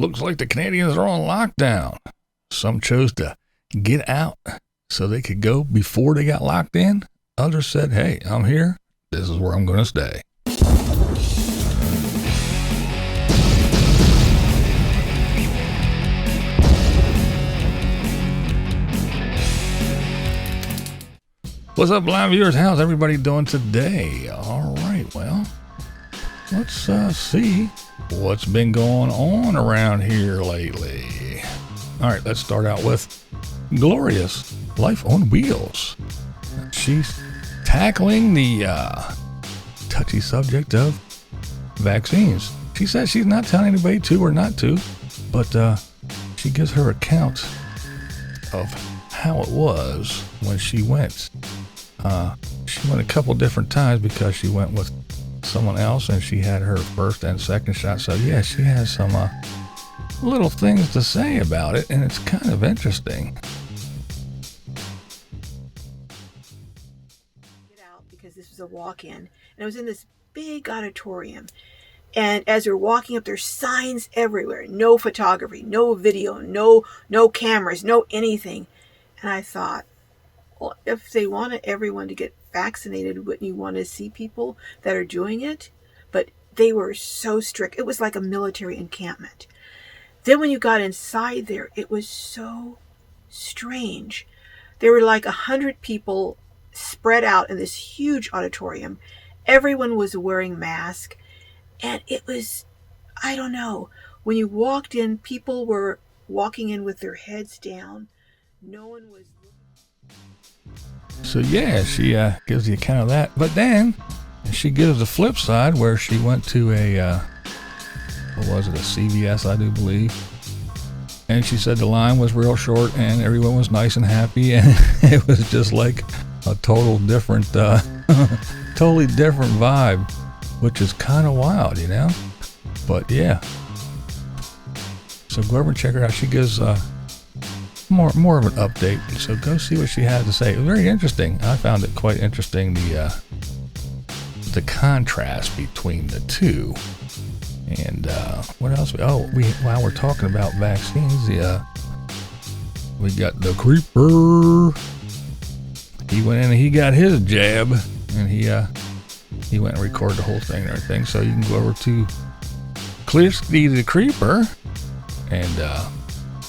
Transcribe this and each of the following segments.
Looks like the Canadians are on lockdown. Some chose to get out so they could go before they got locked in. Others said, hey, I'm here. This is where I'm going to stay. What's up, Blind Viewers? How's everybody doing today? All right, well, let's see what's been going on around here lately. All right, let's start out with Glorious Life on Wheels. She's tackling the touchy subject of vaccines. She says she's not telling anybody to or not to, but she gives her account of how it was when she went. She went a couple different times because she went with someone else and she had her first and second shot. So yeah, she has some little things to say about it, and it's kind of interesting. Get out because this was a walk-in, and it was in this big auditorium. And as you're walking up, there's signs everywhere. No photography, no video, no cameras, no anything. And I thought, well, if they wanted everyone to get vaccinated, wouldn't you want to see people that are doing it? But they were so strict. It was like a military encampment. Then when you got inside there, it was so strange. There were like 100 people spread out in this huge auditorium. Everyone was wearing masks. And it was, I don't know, when you walked in, people were walking in with their heads down. No one was. So yeah, she gives the account of that. But then she gives the flip side where she went to a, what was it, a CVS, I do believe. And she said the line was real short and everyone was nice and happy. And it was just like a totally different vibe, which is kind of wild, you know? But yeah. So go over and check her out. She gives more of an update, so go see what she had to say. It was very interesting. I found it quite interesting, the contrast between the two. And what else? While we're talking about vaccines, we got the Kreeper. He went in and he got his jab, and he went and recorded the whole thing and everything. So you can go over to Klearski The Kreeper, and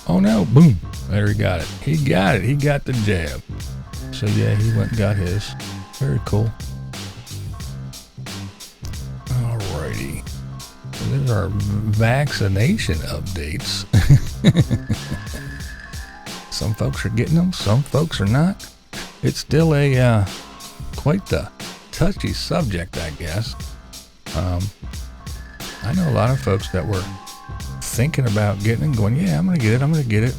oh no, boom. There, he got it. He got the jab. So yeah, he went and got his. Very cool. Alrighty. So there's our vaccination updates. Some folks are getting them, some folks are not. It's still a quite the touchy subject, I guess. I know a lot of folks that were thinking about getting it, going, yeah, I'm gonna get it.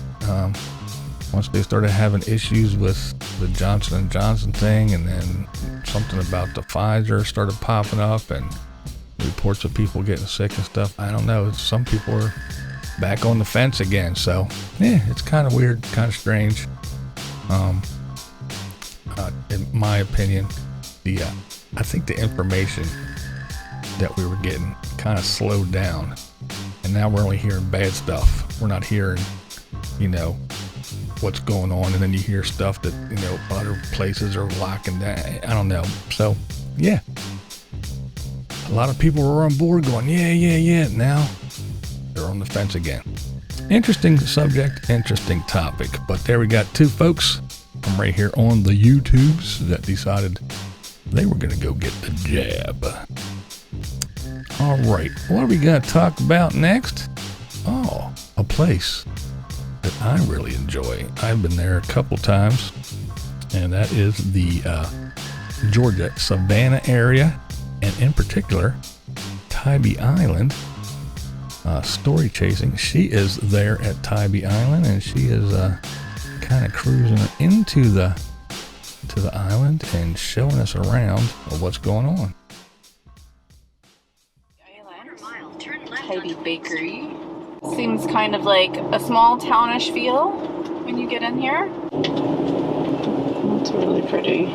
Once they started having issues with the Johnson & Johnson thing, and then something about the Pfizer started popping up, and reports of people getting sick and stuff. I don't know. Some people are back on the fence again. So yeah, it's kind of weird, kind of strange. In my opinion, I think the information that we were getting kind of slowed down, and now we're only hearing bad stuff. We're not hearing, what's going on, and then you hear stuff that, other places are locking down. I don't know. So, yeah. A lot of people were on board going, yeah. Now, they're on the fence again. Interesting subject, interesting topic. But there we got two folks from right here on the YouTubes that decided they were going to go get the jab. All right. What are we going to talk about next? Oh, a place that I really enjoy. I've been there a couple times, and that is the Georgia Savannah area, and in particular Tybee Island. Story chasing. She is there at Tybee Island, and she is kind of cruising into the island and showing us around what's going on. Tybee Bakery. Seems kind of like a small townish feel when you get in here. It's really pretty.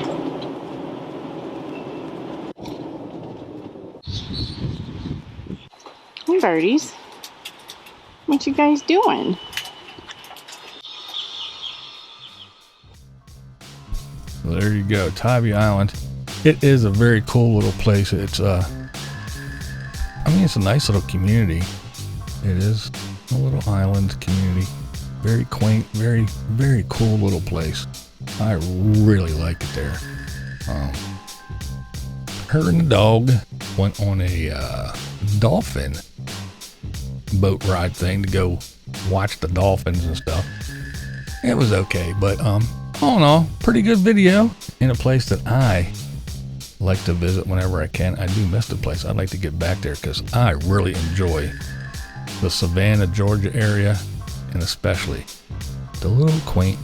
Hey, birdies. What you guys doing? So there you go, Tybee Island. It is a very cool little place. It's I mean, it's a nice little community. It is a little island community. Very quaint, very, very cool little place. I really like it there. Her and the dog went on a dolphin boat ride thing to go watch the dolphins and stuff. It was okay, but all in all, pretty good video in a place that I like to visit whenever I can. I do miss the place. I'd like to get back there because I really enjoy the Savannah, Georgia area, and especially the little quaint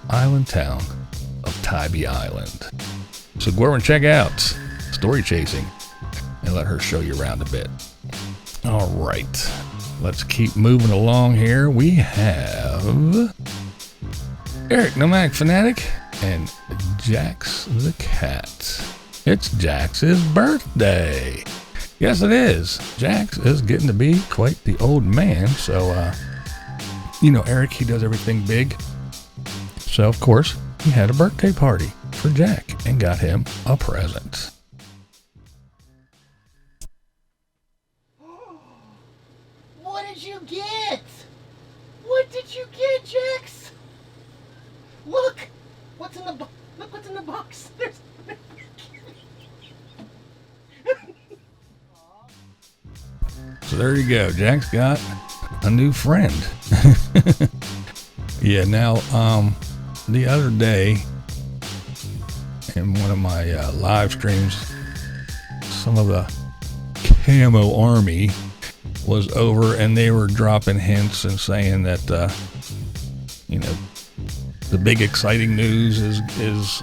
island town of Tybee Island. So go over and check out Story Chasing and let her show you around a bit. All right, let's keep moving along here. We have Eric, Nomadic Fanatic, and Jax the Cat. It's Jax's birthday. Yes, it is. Jax is getting to be quite the old man. So, you know, Eric, he does everything big. So, of course, he had a birthday party for Jack and got him a present. What did you get? What did you get, Jax? Look! What's in the look what's in the box. There's So there you go. Jack's got a new friend. Yeah, now, the other day in one of my live streams, some of the Camo Army was over and they were dropping hints and saying that, you know, the big exciting news is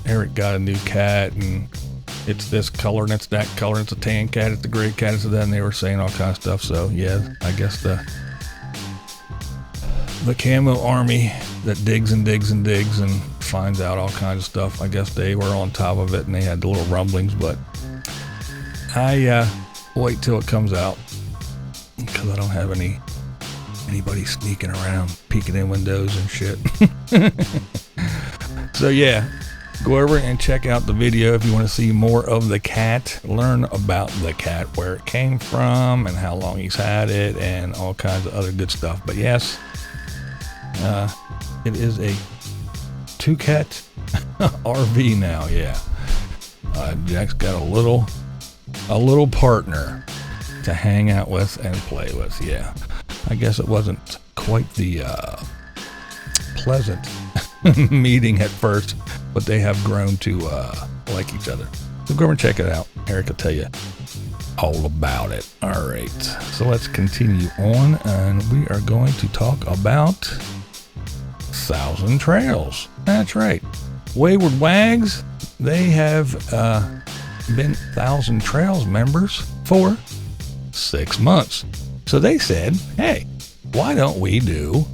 Eric got a new cat and it's this color and it's that color, it's a tan cat, it's a gray cat, it's that, and they were saying all kinds of stuff. So yeah, I guess the Camo Army that digs and digs and digs and finds out all kinds of stuff, I guess they were on top of it and they had the little rumblings, but I wait till it comes out because I don't have anybody sneaking around, peeking in windows and shit. So yeah, go over and check out the video if you want to see more of the cat, learn about the cat, where it came from and how long he's had it and all kinds of other good stuff. But yes, it is a 2-cat RV now. Yeah, Jack's got a little partner to hang out with and play with. Yeah, I guess it wasn't quite the pleasant meeting at first, but they have grown to like each other. So go over and check it out. Eric will tell you all about it. All right, so let's continue on, and we are going to talk about 1,000 Trails. That's right. Wayward Waggs, they have been 1,000 Trails members for 6 months. So they said, hey, why don't we do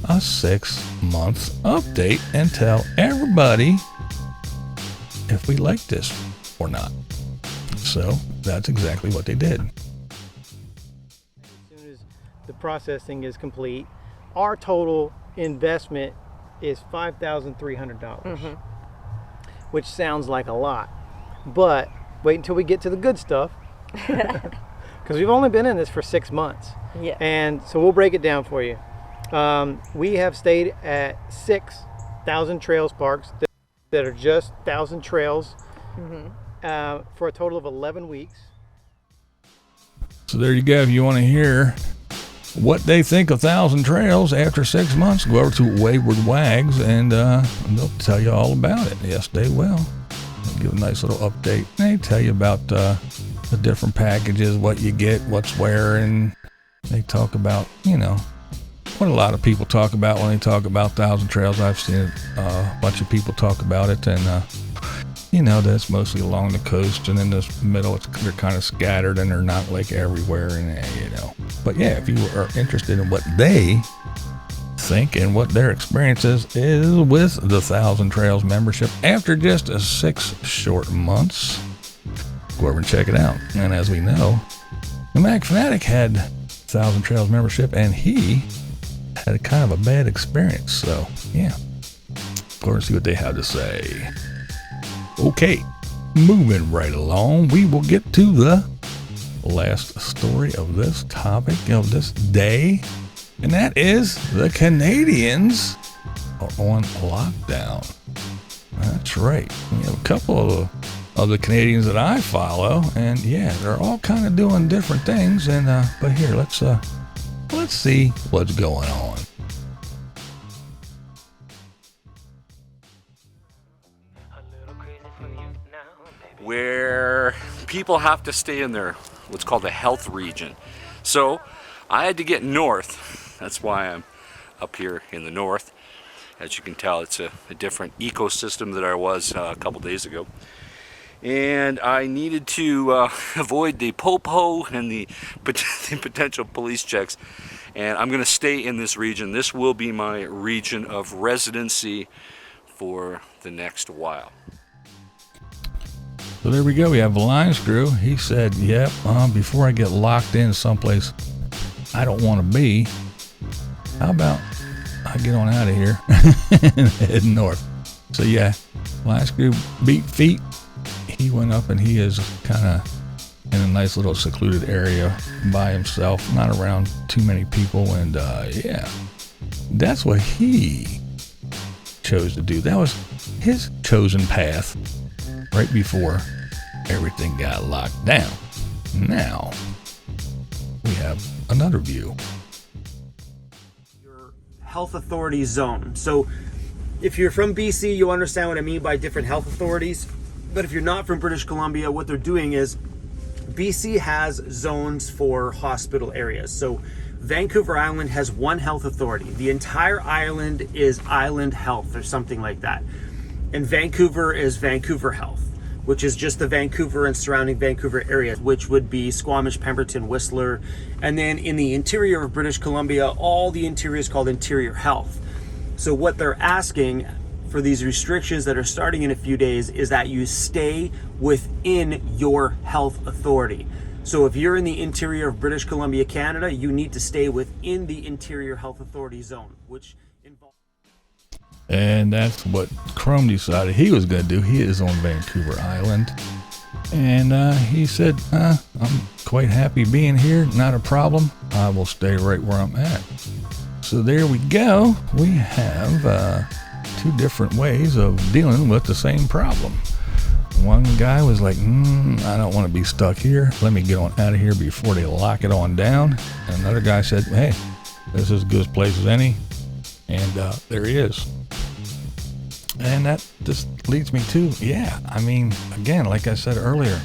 a 6-month update and tell everybody if we like this or not. So that's exactly what they did. as soon as the processing is complete, our total investment is $5,300, which sounds like a lot, but wait until we get to the good stuff, because we've only been in this for 6 months. Yeah. And so we'll break it down for you. We have stayed at 6,000 Trails parks that are just 1,000 trails for a total of 11 weeks. So there you go. If you want to hear what they think of 1,000 Trails after 6 months, go over to Wayward Waggs and they'll tell you all about it. Yes, they will. They'll give a nice little update. They tell you about the different packages, what you get, what's where, and they talk about, you know, what a lot of people talk about when they talk about 1,000 Trails. I've seen a bunch of people talk about it, and you know, that's mostly along the coast, and in the middle they're kind of scattered and they're not like everywhere, and you know. But yeah, if you are interested in what they think and what their experience is with the 1,000 Trails membership after just 6 short months, go over and check it out. And as we know, Nomadic Fanatic had 1,000 Trails membership, and he had a kind of a bad experience. So, yeah. Go and see what they have to say. Okay, moving right along, we will get to the last story of this topic of this day, and that is the Canadians are on lockdown. That's right. We have a couple of the Canadians that I follow, and yeah, they're all kind of doing different things. And but here, let's see what's going on. Where people have to stay in their what's called a health region. So I had to get north. That's why I'm up here in the north. As you can tell, it's a different ecosystem than I was a couple days ago. And I needed to avoid the popo and the potential police checks. And I'm going to stay in this region. This will be my region of residency for the next while. So there we go. We have a line screw. He said, yep, before I get locked in someplace I don't want to be, how about I get on out of here and head north? So yeah, line screw beat feet. He went up and he is kind of in a nice little secluded area by himself, not around too many people. And yeah, that's what he chose to do. That was his chosen path. Right before everything got locked down. Now, we have another view. Your health authority zone. So, if you're from BC, you understand what I mean by different health authorities. But if you're not from British Columbia, what they're doing is BC has zones for hospital areas. So, Vancouver Island has one health authority. The entire island is Island Health or something like that. And Vancouver is Vancouver Health, which is just the Vancouver and surrounding Vancouver area, which would be Squamish, Pemberton, Whistler. And then in the interior of British Columbia, all the interior is called Interior Health. So what they're asking for these restrictions that are starting in a few days is that you stay within your health authority. So if you're in the interior of British Columbia, Canada, you need to stay within the Interior Health Authority zone, which involves... And that's what Chrome decided he was going to do. He is on Vancouver Island. And he said, I'm quite happy being here. Not a problem. I will stay right where I'm at. So there we go. We have two different ways of dealing with the same problem. One guy was like, I don't want to be stuck here. Let me get on out of here before they lock it on down. And another guy said, hey, this is as good a place as any. And there he is. And that just leads me to, yeah, I mean, again, like I said earlier,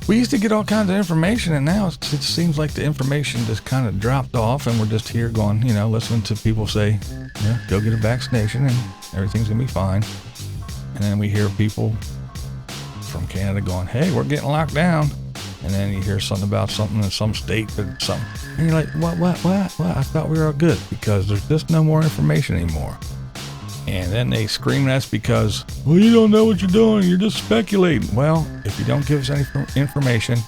we used to get all kinds of information, and now it seems like the information just kind of dropped off, and we're just here going, listening to people say, yeah, go get a vaccination and everything's going to be fine. And then we hear people from Canada going, hey, we're getting locked down. And then you hear something about something in some state or something. And you're like, what? I thought we were all good because there's just no more information anymore. And then they scream that's because, well, you don't know what you're doing. You're just speculating. Well, if you don't give us any information,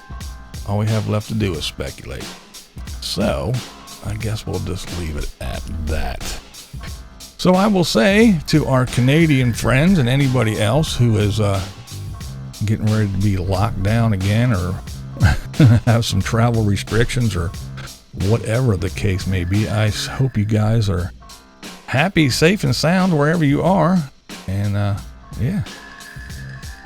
all we have left to do is speculate. So I guess we'll just leave it at that. So I will say to our Canadian friends and anybody else who is getting ready to be locked down again or have some travel restrictions or whatever the case may be, I hope you guys are happy, safe, and sound wherever you are. And yeah,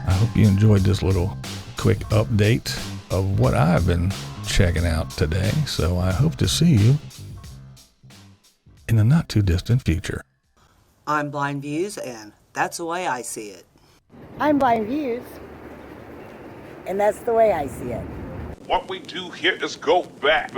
I hope you enjoyed this little quick update of what I've been checking out today. So I hope to see you in the not too distant future. I'm BlindViews, and that's the way I see it. I'm BlindViews, and that's the way I see it. What we do here is go back.